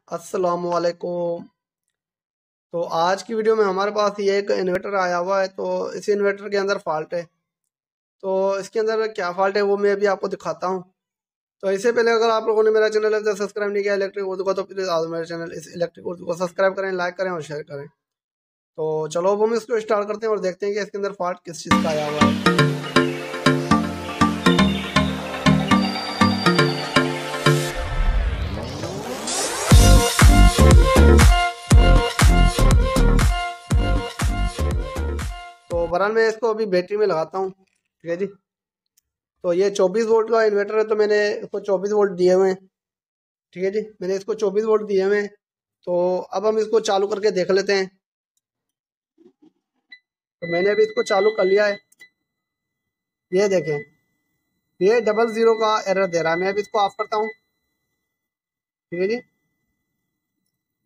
अस्सलामुअलैकुम। तो आज की वीडियो में हमारे पास ये एक इन्वर्टर आया हुआ है। तो इस इन्वर्टर के अंदर फॉल्ट है। तो इसके अंदर क्या फॉल्ट है वो मैं अभी आपको दिखाता हूँ। तो इससे पहले अगर आप लोगों ने मेरा चैनल अभी तक सब्सक्राइब नहीं किया इलेक्ट्रिक उर्दू का, तो प्लीज़ आज मेरे चैनल इस इलेक्ट्रिक उर्दू को सब्सक्राइब करें, लाइक करें और शेयर करें। तो चलो अब हम इसको स्टार्ट करते हैं और देखते हैं कि इसके अंदर फॉल्ट किस चीज़ का आया हुआ है। तो बहरहाल मैं इसको अभी बैटरी में लगाता हूँ। ठीक है जी। तो ये 24 वोल्ट का इन्वर्टर है, तो मैंने इसको 24 वोल्ट दिए हुए हैं। ठीक है जी, मैंने इसको 24 वोल्ट दिए हुए हैं। तो अब हम इसको चालू करके देख लेते हैं। तो मैंने अभी इसको चालू कर लिया है। ये देखें, ये 00 का एरर दे रहा है। मैं अभी इसको ऑफ करता हूँ। ठीक है जी,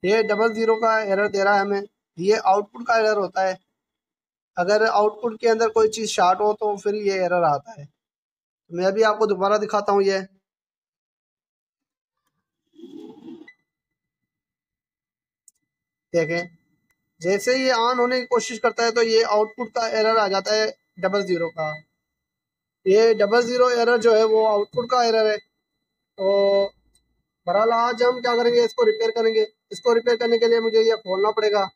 ये 00 का एरर दे रहा है हमें। ये आउटपुट का एरर होता है। अगर आउटपुट के अंदर कोई चीज़ शॉर्ट हो तो फिर ये एरर आता है। तो मैं अभी आपको दोबारा दिखाता हूँ। ये देखें, जैसे ये ऑन होने की कोशिश करता है तो ये आउटपुट का एरर आ जाता है 00 का। ये 00 एरर जो है वो आउटपुट का एरर है। तो बहरहाल आज हम क्या करेंगे, इसको रिपेयर करेंगे। इसको रिपेयर करने के लिए मुझे ये खोलना पड़ेगा,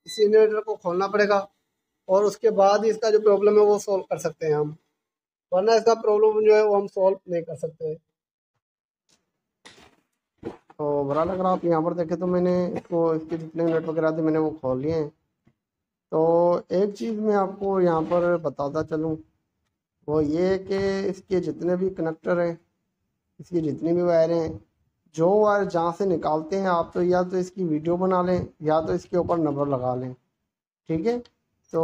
इस इन्वर्टर को खोलना पड़ेगा, और उसके बाद ही इसका जो प्रॉब्लम है वो सॉल्व कर सकते हैं हम। वरना इसका प्रॉब्लम जो है वो हम सॉल्व नहीं कर सकते। तो बहरहाल अगर आप यहाँ पर देखें तो मैंने इसको, इसके जितने इन्वर्टर वगैरह थे मैंने वो खोल लिए हैं। तो एक चीज़ मैं आपको यहाँ पर बताता चलूँ, वो ये कि इसके जितने भी कनेक्टर हैं, इसकी जितनी भी वायरें हैं, जो वायर जहाँ से निकालते हैं आप, तो या तो इसकी वीडियो बना लें या तो इसके ऊपर नंबर लगा लें। ठीक है। तो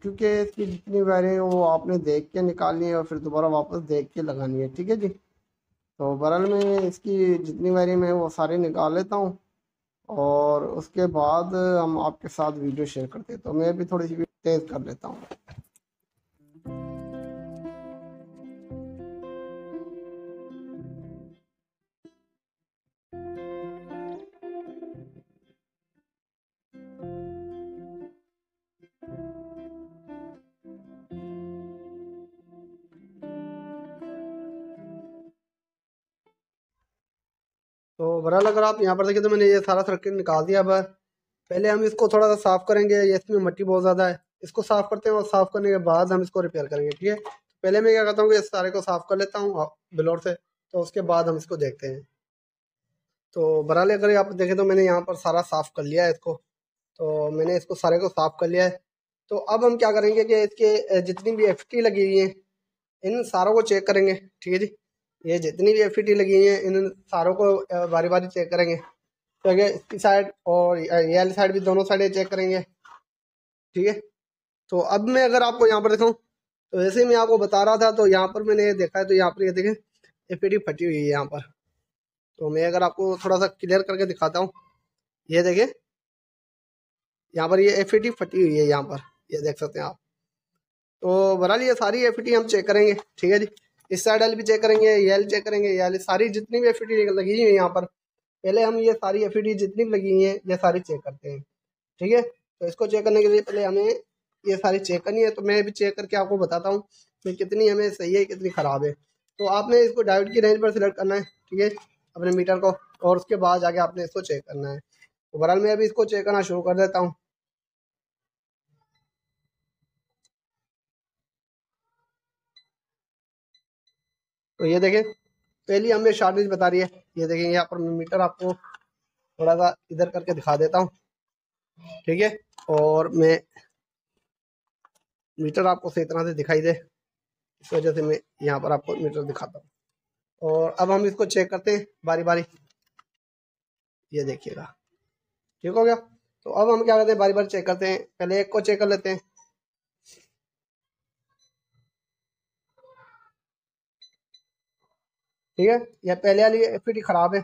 क्योंकि इसकी जितनी वायरें हैं वो आपने देख के निकालनी है और फिर दोबारा वापस देख के लगानी है। ठीक है जी। तो बहरहाल मैं इसकी जितनी वायरें मैं वो सारी निकाल लेता हूँ और उसके बाद हम आपके साथ वीडियो शेयर करते हैं। तो मैं भी थोड़ी सी तेज़ कर लेता हूँ। तो बहरहाल अगर आप यहाँ पर देखें तो मैंने ये सारा सर्किट निकाल दिया। अब पहले हम इसको थोड़ा सा साफ़ करेंगे। ये इसमें मिट्टी बहुत ज़्यादा है, इसको साफ़ करते हैं और साफ़ करने के बाद हम इसको रिपेयर करेंगे। ठीक है। पहले मैं क्या करता हूँ कि इस सारे को साफ़ कर लेता हूँ ब्लोर से, तो उसके बाद हम इसको देखते हैं। तो बहरहाल अगर आप देखें तो मैंने यहाँ पर सारा साफ़ कर लिया है इसको। तो मैंने इसको सारे को साफ़ कर लिया है। तो अब हम क्या करेंगे कि इसके जितनी भी एफटी लगी हुई है इन सारों को चेक करेंगे। ठीक है जी। ये जितनी भी एफटी लगी हुई है इन सारों को बारी बारी चेक करेंगे। तो आगे इसकी साइड और ये वाली साइड भी, दोनों साइडें चेक करेंगे। ठीक है। तो अब मैं अगर आपको यहाँ पर दिखाऊँ, तो जैसे ही मैं आपको बता रहा था तो यहाँ पर मैंने ये देखा है। तो यहाँ पर ये देखें, एफटी फटी हुई है यहाँ पर। तो मैं अगर आपको थोड़ा सा क्लियर करके दिखाता हूँ, ये देखें, यहाँ पर ये एफटी फटी हुई है यहाँ पर, ये देख सकते हैं आप। तो बहरहाल ये सारी एफटी हम चेक करेंगे। ठीक है जी। इस साइड वाली भी चेक करेंगे, ये वाली चेक करेंगे, ये वाली सारी जितनी भी एफटी लगी हुई है यहाँ पर, पहले हम ये सारी एफटी जितनी भी लगी हुई है ये सारी चेक करते हैं। ठीक है। तो इसको चेक करने के लिए पहले हमें ये सारी चेक करनी है। तो मैं भी चेक करके आपको बताता हूँ कि कितनी हमें सही है कितनी ख़राब है। तो आपने इसको डायोड की रेंज पर सिलेक्ट करना है। ठीक है, अपने मीटर को, और उसके बाद जाके आपने इसको चेक करना है। तो बहरहाल मैं अभी इसको चेक करना शुरू कर देता हूँ। तो ये देखें, पहली हमें शॉर्टेज बता रही है। ये देखें यहाँ पर मीटर आपको थोड़ा सा इधर करके दिखा देता हूँ। ठीक है। और मैं मीटर आपको सही तरह से दिखाई दे, इस वजह से मैं यहाँ पर आपको मीटर दिखाता हूँ। और अब हम इसको चेक करते हैं बारी बारी। ये देखिएगा, ठीक हो गया। तो अब हम क्या करते हैं, बारी बारी चेक करते हैं। पहले एक को चेक कर लेते हैं। ठीक है, यह पहले वाली एफईडी खराब है।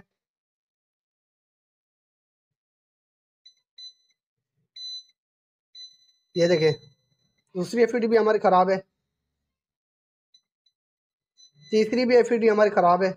ये देखें, दूसरी एफईडी भी हमारी खराब है, तीसरी भी एफईडी हमारी खराब है।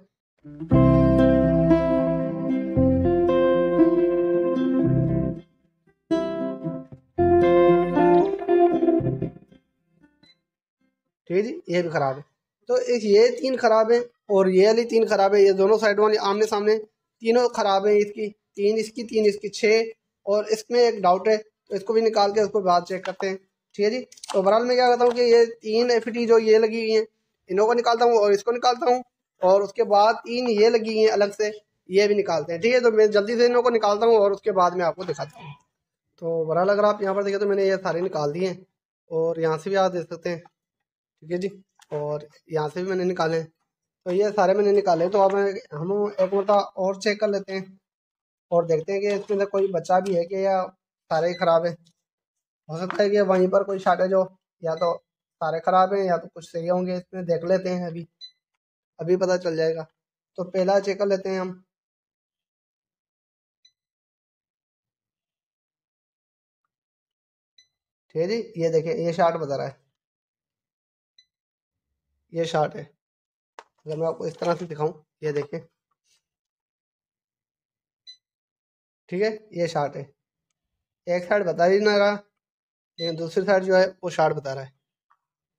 है जी, ये भी ख़राब है। तो ये 3 ख़राब है और ये वाली 3 ख़राब है, ये दोनों साइड वाली आमने सामने तीनों ख़राब है। इसकी 3 इसकी 3 इसकी 6 और इसमें एक डाउट है, तो इसको भी निकाल के उसको बाद चेक करते हैं। ठीक है जी। तो ओवरऑल मैं क्या करता हूँ कि ये 3 एफ जो ये लगी हुई हैं इन्हों को निकालता हूँ और इसको निकालता हूँ, और उसके बाद 3 ये लगी हुई हैं अलग से, ये भी निकालते हैं। ठीक है, तो मैं जल्दी से इन्हों को निकालता हूँ और उसके बाद मैं आपको दिखाता हूँ। तो ओवरऑल अगर आप यहाँ पर देखें तो मैंने ये सारे निकाल दिए हैं और यहाँ से भी आप देख सकते हैं। ठीक है जी, और यहाँ से भी मैंने निकाले हैं। तो ये सारे मैंने निकाले, तो अब हम एक मरतबा और चेक कर लेते हैं और देखते हैं कि इसके अंदर कोई बचा भी है कि या सारे ही ख़राब है। हो सकता है कि वहीं पर कोई शॉर्टेज हो, या तो सारे ख़राब हैं या तो कुछ सही होंगे। इसमें देख लेते हैं, अभी अभी पता चल जाएगा। तो पहला चेक कर लेते हैं हम। ठीक है जी, ये देखें ये शार्ट बता रहा है, ये शार्ट है। अगर मैं आपको इस तरह से दिखाऊं, ये देखें। ठीक है, ये शार्ट है। एक साइड बता ही ना रहा, लेकिन दूसरी साइड जो है वो शार्ट बता रहा है।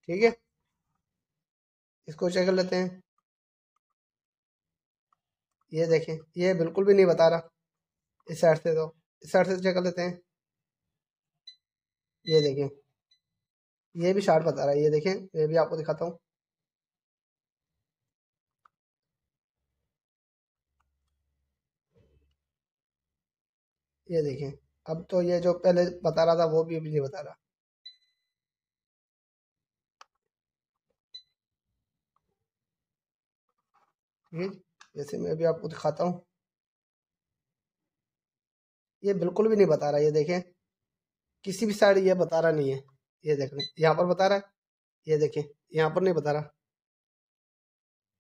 ठीक है, इसको चेक कर लेते हैं। ये देखें, ये बिल्कुल भी नहीं बता रहा इस साइड से। तो इस साइड से चेक कर लेते हैं। ये देखें, ये भी शार्ट बता रहा है। ये देखें, ये भी आपको दिखाता हूँ। ये देखें, अब तो ये जो पहले बता रहा था वो भी अभी नहीं बता रहा। ठीक है, जैसे मैं अभी आपको दिखाता हूँ, ये बिल्कुल भी नहीं बता रहा। ये देखें, किसी भी साइड ये बता रहा नहीं है। ये देख लें, यहाँ पर बता रहा है। ये देखें, यहाँ पर नहीं बता रहा,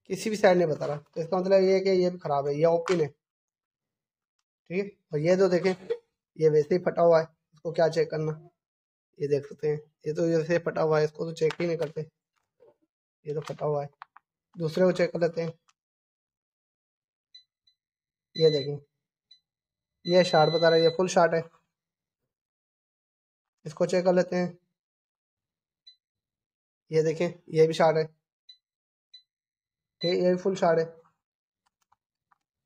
किसी भी साइड नहीं बता रहा। तो इसका मतलब ये है कि ये भी खराब है, ये ओपन है। ठीक है, और ये जो देखें, ये वैसे ही फटा हुआ है। इसको क्या चेक करना, ये देख सकते हैं। ये तो वैसे ही फटा हुआ है, इसको तो चेक ही नहीं करते। ये तो फटा हुआ है। दूसरे को चेक कर लेते हैं। ये देखें, ये शार्ट बता रहा है, ये फुल शार्ट है। इसको चेक कर लेते हैं। ये देखें, ये भी शार्ट है। ठीक है, ये भी फुल शार्ट है।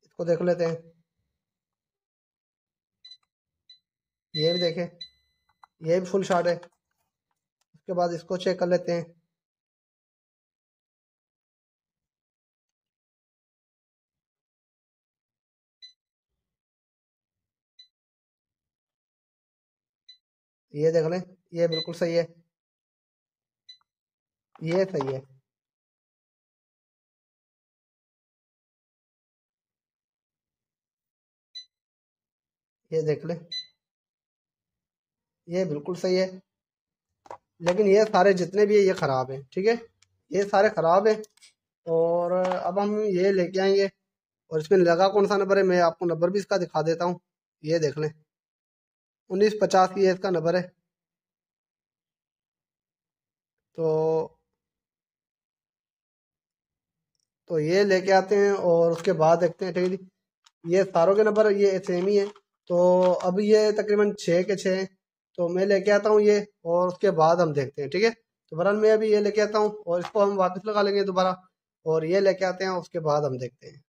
इसको देख लेते हैं। ये भी देखें, ये भी फुल शार्ट है। उसके बाद इसको चेक कर लेते हैं। ये देख लें, ये बिल्कुल सही है, ये सही है। ये देख लें, ये बिल्कुल सही है। लेकिन ये सारे जितने भी है ये ख़राब हैं। ठीक है, ये सारे ख़राब हैं। और अब हम ये लेके आएंगे, और इसमें लगा कौन सा नंबर है मैं आपको नंबर भी इसका दिखा देता हूँ। ये देख लें, 1950 ये इसका नंबर है। तो ये लेके आते हैं और उसके बाद देखते हैं। ठीक है जी, ये सारों के नंबर ये सेम ही है। तो अब ये तकरीबन 6 के 6 हैं। तो मैं लेके आता हूँ ये, और उसके बाद हम देखते हैं। ठीक है, तो बहरहाल मैं अभी ये लेके आता हूँ और इसको हम वापस लगा लेंगे दोबारा, और ये लेके आते हैं, उसके बाद हम देखते हैं।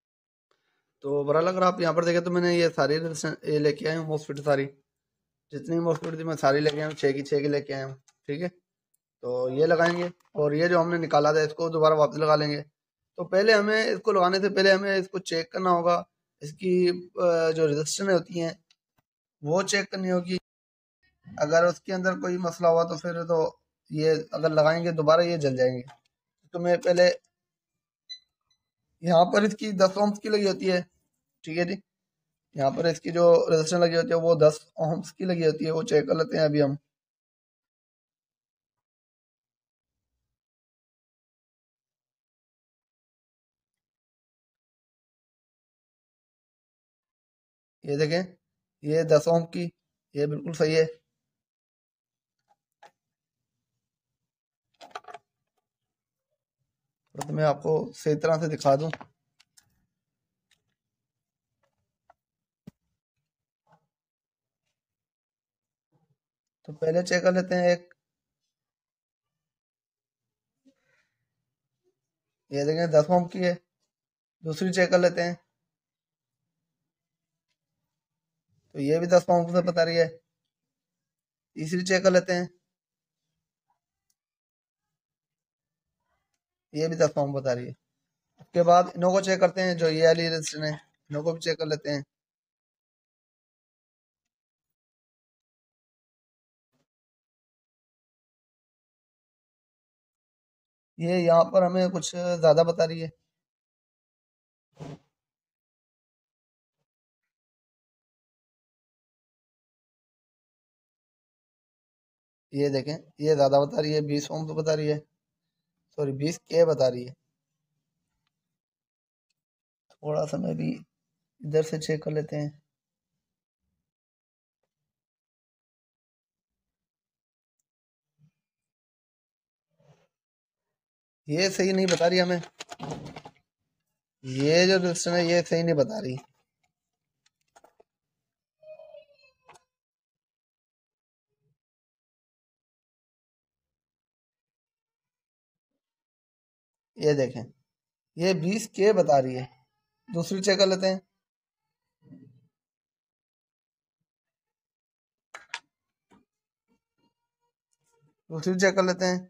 तो बहरहाल अगर आप यहाँ पर देखें तो मैंने ये सारी ये लेके आया हूँ, मॉस्फेट सारी, जितनी मॉस्फेट थी मैं सारी लेके आया हूँ, 6 की 6 की लेके आया हूँ। ठीक है, तो ये लगाएंगे और ये जो हमने निकाला था इसको दोबारा वापस लगा लेंगे। तो पहले हमें इसको लगाने से पहले हमें इसको चेक करना होगा, इसकी जो रजिस्टर होती हैं वो चेक करनी होगी। अगर उसके अंदर कोई मसला हुआ तो फिर तो ये अगर लगाएंगे दोबारा ये जल जाएंगे। तो मैं पहले यहाँ पर इसकी 10 ओम्स की लगी होती है। ठीक है जी, यहाँ पर इसकी जो रजिस्टर लगी होती है वो 10 ओम्स की लगी होती है, वो चेक कर लेते हैं अभी हम। ये देखें, ये 10 ओम की, ये बिल्कुल सही है। तो मैं आपको सही तरह से दिखा दूं। तो पहले चेक कर लेते हैं एक, ये देखें 10 ओम की है। दूसरी चेक कर लेते हैं, तो ये भी 10 ओम से बता रही है। तीसरी चेक कर लेते हैं, ये भी 10 ओम बता रही है। उसके बाद इनों को चेक करते हैं, जो ये वाली रेजिस्टेंस है, इनों को भी चेक कर लेते हैं। ये यहाँ पर हमें कुछ ज़्यादा बता रही है। ये देखें, ये ज़्यादा बता रही है, 20 ओम तो बता रही है, सॉरी 20 के बता रही है। थोड़ा सा मैं भी इधर से चेक कर लेते हैं। ये सही नहीं बता रही हमें, ये जो रजिस्टर है ये सही नहीं बता रही। ये देखें, ये 20 के बता रही है। दूसरी चेक कर लेते हैं, दूसरी चेक कर लेते हैं,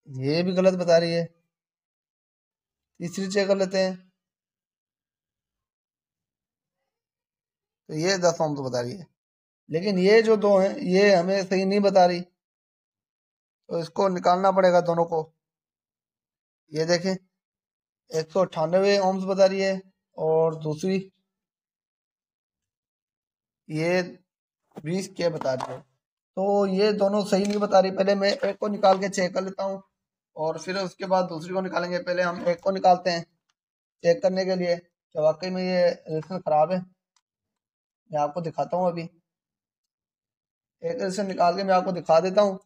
ये भी गलत बता रही है। तीसरी चेक कर लेते हैं, तो ये 10 ओम तो बता रही है, लेकिन ये जो दो हैं ये हमें सही नहीं बता रही, तो इसको निकालना पड़ेगा दोनों को। ये देखें, 198 ओम्स बता रही है, और दूसरी ये 20 के बता रही है। तो ये दोनों सही नहीं बता रही। पहले मैं एक को निकाल के चेक कर लेता हूँ, और फिर उसके बाद दूसरी को निकालेंगे। पहले हम एक को निकालते हैं चेक करने के लिए कि वाकई में ये रजिस्टर खराब है। मैं आपको दिखाता हूँ अभी, एक रजिस्टर निकाल के मैं आपको दिखा देता हूँ,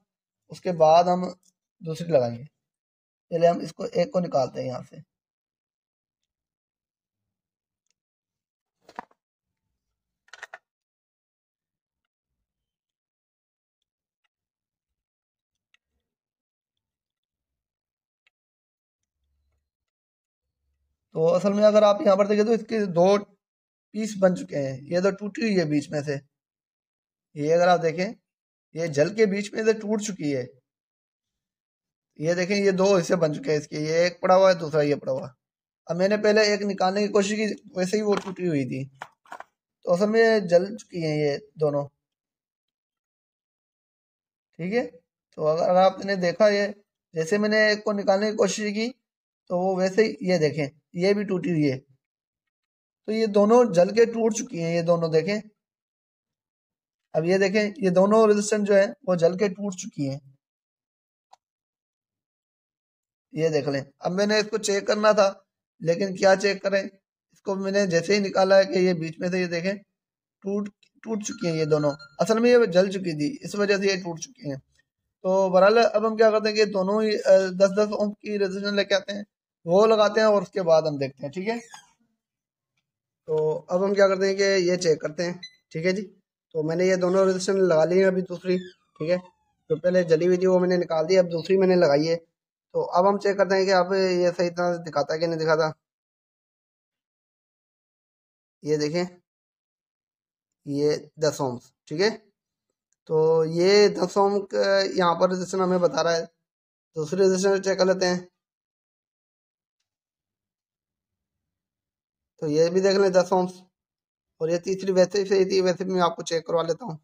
उसके बाद हम दूसरी लगाएंगे। पहले हम इसको एक को निकालते हैं यहाँ से। तो असल में अगर आप यहाँ पर देखें तो इसके दो पीस बन चुके हैं, ये तो टूटी हुई है बीच में से। ये अगर आप देखें, ये जल के बीच में से टूट चुकी है। ये देखें, ये दो हिस्से बन चुके हैं इसके, ये एक पड़ा हुआ है, दूसरा ये पड़ा हुआ है। अब मैंने पहले एक निकालने की कोशिश की, वैसे ही वो टूटी हुई थी। तो असल में ये जल चुकी हैं ये दोनों। ठीक है, तो अगर आपने देखा, ये जैसे मैंने एक को निकालने की कोशिश की, तो वो वैसे ही ये देखें, ये भी टूटी हुई है। तो ये दोनों जल के टूट चुकी हैं, ये दोनों देखें। अब ये देखें, ये दोनों रेजिस्टेंस जो है वो जल के टूट चुकी हैं। ये देख लें। अब मैंने इसको चेक करना था, लेकिन क्या चेक करें, इसको मैंने जैसे ही निकाला है कि ये बीच में से, ये देखें टूट टूट चुकी हैं ये दोनों। असल में ये जल चुकी थी, इस वजह से ये टूट चुकी हैं। तो बहरहाल अब हम क्या करते हैं कि दोनों ही 10-10 ओम की रेजिस्टेंस लेके आते हैं, वो लगाते हैं, और उसके बाद हम देखते हैं। ठीक है, तो अब हम क्या करते हैं कि ये चेक करते हैं। ठीक है जी, तो मैंने ये दोनों रेजिस्टेंस लगा ली है अभी दूसरी। ठीक है, तो पहले जली हुई थी वो मैंने निकाल दी, अब दूसरी मैंने लगाई है। तो अब हम चेक करते हैं कि आप ये सही तरह से दिखाता है कि नहीं दिखाता। ये देखें, ये 10 ओम्स। ठीक है, तो ये 10 ओम का यहाँ पर रजिस्टर हमें बता रहा है। दूसरे रजिस्टर चेक कर लेते हैं, तो ये भी देख लें 10 ओम्स। और ये तीसरी वैसे ही सही थी, वैसे भी मैं आपको चेक करवा लेता हूँ।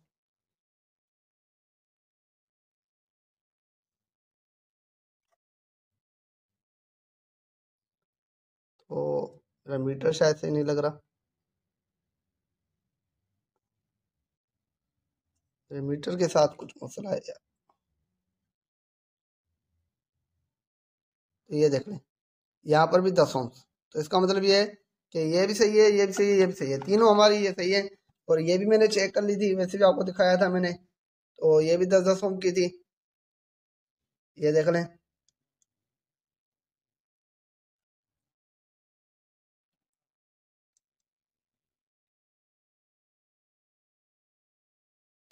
तो मीटर शायद से नहीं लग रहा, मीटर के साथ कुछ मसला है यार। तो ये देख लें, यहाँ पर भी 10 ओम्स। तो इसका मतलब ये है कि ये भी सही है, ये भी सही है, ये भी सही है, तीनों हमारी ये सही है। और ये भी मैंने चेक कर ली थी, वैसे भी आपको दिखाया था मैंने, तो ये भी 10-10 ओम की थी। ये देख लें,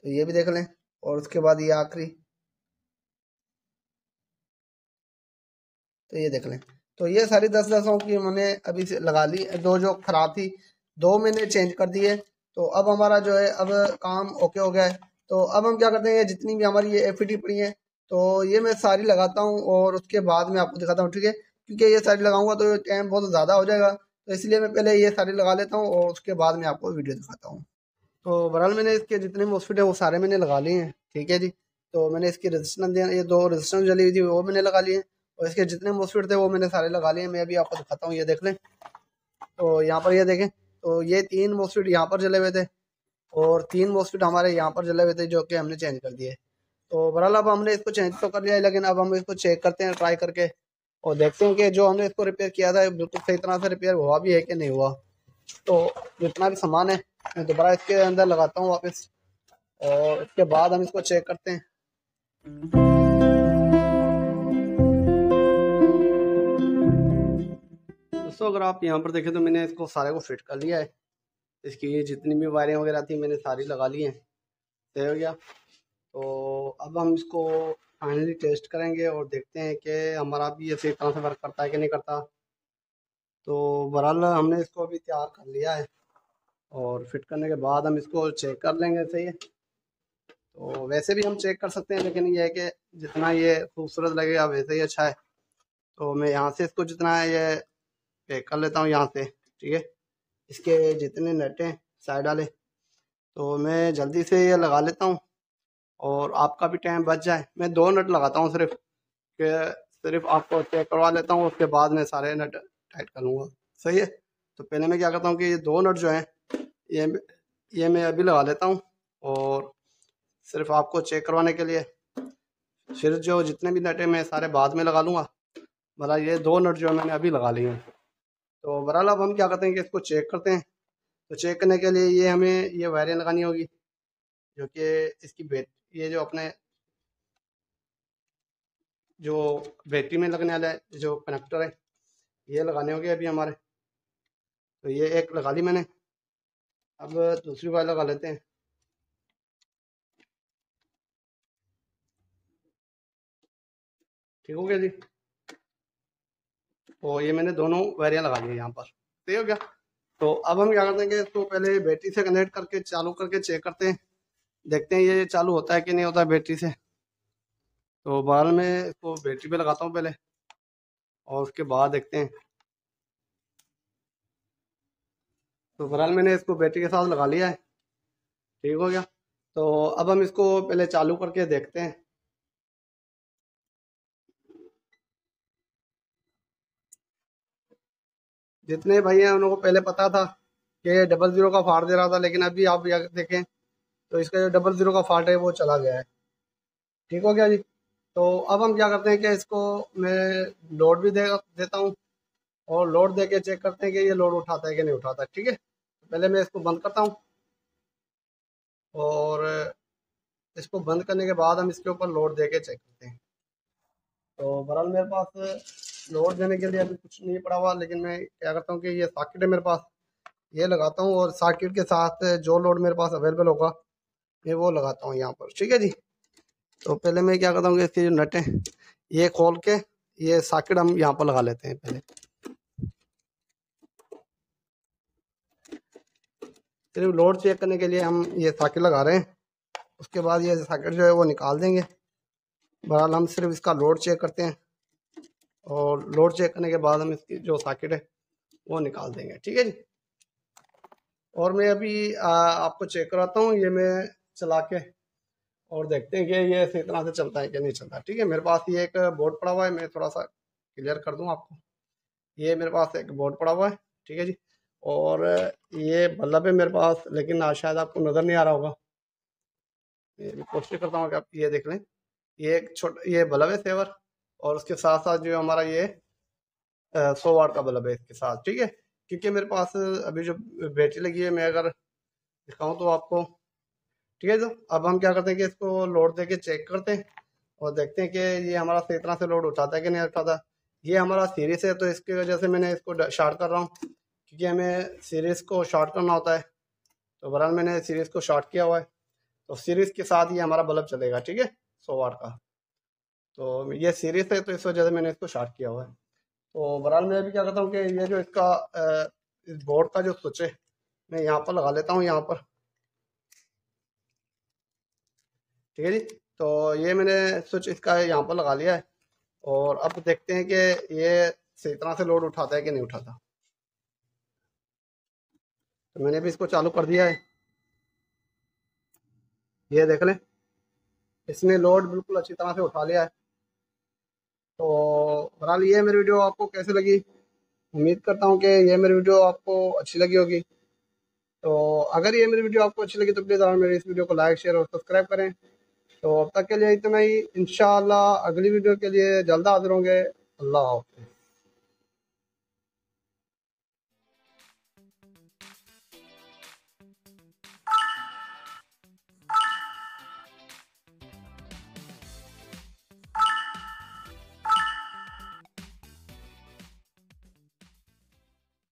तो ये भी देख लें, और उसके बाद ये आखिरी। तो ये देख लें। तो ये सारी 10-10 की मैंने अभी से लगा ली। दो जो ख़राब थी, दो मैंने चेंज कर दिए। तो अब हमारा जो है अब काम ओके हो गया है। तो अब हम क्या करते हैं, जितनी भी हमारी ये एफईडी पड़ी है तो ये मैं सारी लगाता हूँ और उसके बाद मैं आपको दिखाता हूँ, ठीक है। क्योंकि ये सारी लगाऊंगा तो टाइम बहुत ज़्यादा हो जाएगा, तो इसलिए मैं पहले ये सारी लगा लेता हूँ और उसके बाद मैं आपको वीडियो दिखाता हूँ। तो बहरहाल मैंने इसके जितने मॉस्फेट है वो सारे मैंने लगा लिए हैं, ठीक है जी। तो मैंने इसकी रजिस्टेंस, ये दो रजिस्टेंस जली हुई थी वो मैंने लगा लिए हैं, और इसके जितने मॉस्फेट थे वो मैंने सारे लगा लिए हैं। मैं अभी आपको दिखाता हूँ, ये देख लें। तो यहाँ पर ये देखें, तो ये 3 मॉस्फेट यहाँ पर जले हुए थे और 3 मॉस्फेट हमारे यहाँ पर जले हुए थे, जो कि हमने चेंज कर दिए। तो बहरहाल अब हमने इसको चेंज तो कर लिया है, लेकिन अब हम इसको चेक करते हैं ट्राई करके, और देखते हैं कि जो हमने इसको रिपेयर किया था बिल्कुल सही तरह से रिपेयर हुआ भी है कि नहीं हुआ। तो जितना भी सामान है मैं दोबारा इसके अंदर लगाता हूँ वापस, और उसके बाद हम इसको चेक करते हैं। दोस्तों अगर आप यहाँ पर देखें तो मैंने इसको सारे को फिट कर लिया है। इसकी जितनी भी वायरिंग वगैरह थी मैंने सारी लगा ली हैं, सही हो गया। तो अब हम इसको फाइनली टेस्ट करेंगे और देखते हैं कि हमारा भी ये सही तरह से वर्क करता है कि नहीं करता। तो बहरहाल हमने इसको अभी तैयार कर लिया है, और फिट करने के बाद हम इसको चेक कर लेंगे, सही है। तो वैसे भी हम चेक कर सकते हैं, लेकिन ये है कि जितना ये खूबसूरत लगेगा वैसे ही अच्छा है। तो मैं यहाँ से इसको जितना है ये पैक कर लेता हूँ यहाँ से, ठीक है। इसके जितने नट हैं साइड वाले, तो मैं जल्दी से ये लगा लेता हूँ और आपका भी टाइम बच जाए। मैं 2 नट लगाता हूँ सिर्फ, कि सिर्फ आपको चेक करवा लेता हूँ, उसके बाद मैं सारे नट टाइट कर लूँगा, सही है। तो पहले मैं क्या करता हूँ कि ये 2 नट जो हैं ये ये मैं अभी लगा लेता हूँ, और सिर्फ आपको चेक करवाने के लिए। फिर जो जितने भी नट हैं मैं सारे बाद में लगा लूँगा, मतलब ये 2 नट जो मैंने अभी लगा लिए हैं। तो बहरहाल अब हम क्या करते हैं कि इसको चेक करते हैं। तो चेक करने के लिए ये हमें ये वायरें लगानी होगी, जो कि इसकी ये जो अपने जो बैटरी में लगने वाला है जो कनेक्टर है ये लगाने होंगे अभी हमारे। तो ये एक लगा ली मैंने, अब दूसरी वायर लगा लेते हैं। ठीक हो गया जी। तो ये मैंने दोनों वायरियाँ लगा ली है यहाँ पर, सही हो गया। तो अब हम क्या करते हैं कि इसको पहले बैटरी से कनेक्ट करके चालू करके चेक करते हैं, देखते हैं ये चालू होता है कि नहीं होता है बैटरी से। तो बहरहाल मैं इसको बैटरी पे लगाता हूँ पहले, और उसके बाद देखते हैं। तो बहरहाल मैंने इसको बैटरी के साथ लगा लिया है, ठीक हो गया। तो अब हम इसको पहले चालू करके देखते हैं। जितने भाई हैं उनको पहले पता था कि ये 00 का फाड़ दे रहा था, लेकिन अभी आप देखें तो इसका जो 00 का फाल्ट है वो चला गया है, ठीक हो गया जी। तो अब हम क्या करते हैं कि इसको मैं लोड भी देता हूँ, और लोड दे के चेक करते हैं कि ये लोड उठाता है कि नहीं उठाता, ठीक है। पहले मैं इसको बंद करता हूँ, और इसको बंद करने के बाद हम इसके ऊपर लोड दे के चेक करते हैं। तो बहरहाल मेरे पास लोड देने के लिए अभी कुछ नहीं पड़ा हुआ, लेकिन मैं क्या करता हूँ कि ये सॉकेट है मेरे पास, ये लगाता हूँ, और सॉकेट के साथ जो लोड मेरे पास अवेलेबल होगा मैं वो लगाता हूँ यहाँ पर, ठीक है जी। तो पहले मैं क्या करता हूँ कि इसके जो नट हैं ये खोल के ये सॉकेट हम यहाँ पर लगा लेते हैं पहले। सिर्फ लोड चेक करने के लिए हम ये सॉकेट लगा रहे हैं, उसके बाद ये सॉकेट जो है वो निकाल देंगे। बहरहाल हम सिर्फ इसका लोड चेक करते हैं, और लोड चेक करने के बाद हम इसकी जो सॉकेट है वो निकाल देंगे, ठीक है जी। और मैं अभी आपको चेक कराता हूँ, ये मैं चला के और देखते हैं कि ये इसी तरह से चलता है कि नहीं चलता, ठीक है। मेरे पास ये एक बोर्ड पड़ा हुआ है, मैं थोड़ा सा क्लियर कर दूँ आपको। ये मेरे पास एक बोर्ड पड़ा हुआ है, ठीक है जी। और ये बल्ब है मेरे पास, लेकिन आज शायद आपको नज़र नहीं आ रहा होगा। ये भी कोशिश करता हूँ कि आप ये देख लें। ये एक छोटा ये बल्ब है सेवर, और उसके साथ साथ जो हमारा ये 100 वाट का बल्ब है इसके साथ, ठीक है। क्योंकि मेरे पास अभी जो बैटरी लगी है मैं अगर दिखाऊं तो आपको, ठीक है। तो अब हम क्या करते हैं कि इसको लोड दे के चेक करते हैं और देखते हैं कि ये हमारा सही तरह से लोड उठाता है कि नहीं उठाता। ये हमारा सीरीज है तो इसकी वजह से मैंने इसको शॉर्ट कर रहा हूँ, क्योंकि हमें सीरीज को शॉर्ट करना होता है। तो बहरहाल मैंने सीरीज को शॉर्ट किया हुआ है, तो सीरीज के साथ ये हमारा बल्ब चलेगा, ठीक है, 100 वाट का। तो ये सीरीज है तो इस वजह से मैंने इसको स्टार्ट किया हुआ है। तो बहरहाल मैं भी क्या करता हूँ कि ये जो इसका इस बोर्ड का जो स्विच है मैं यहाँ पर लगा लेता हूँ यहाँ पर, ठीक है जी। तो ये मैंने स्विच इसका यहाँ पर लगा लिया है और अब देखते हैं कि ये सही तरह से लोड उठाता है कि नहीं उठाता। तो मैंने भी इसको चालू कर दिया है, ये देख लें इसने लोड बिल्कुल अच्छी तरह से उठा लिया है। तो बहरहाल ये मेरी वीडियो आपको कैसे लगी, उम्मीद करता हूँ कि ये मेरी वीडियो आपको अच्छी लगी होगी। तो अगर ये मेरी वीडियो आपको अच्छी लगी तो प्लीज़ आप मेरी इस वीडियो को लाइक शेयर और सब्सक्राइब करें। तो अब तक के लिए इतना ही, इंशाल्लाह अगली वीडियो के लिए जल्द हाजिर होंगे। अल्लाह हाफ़िज़।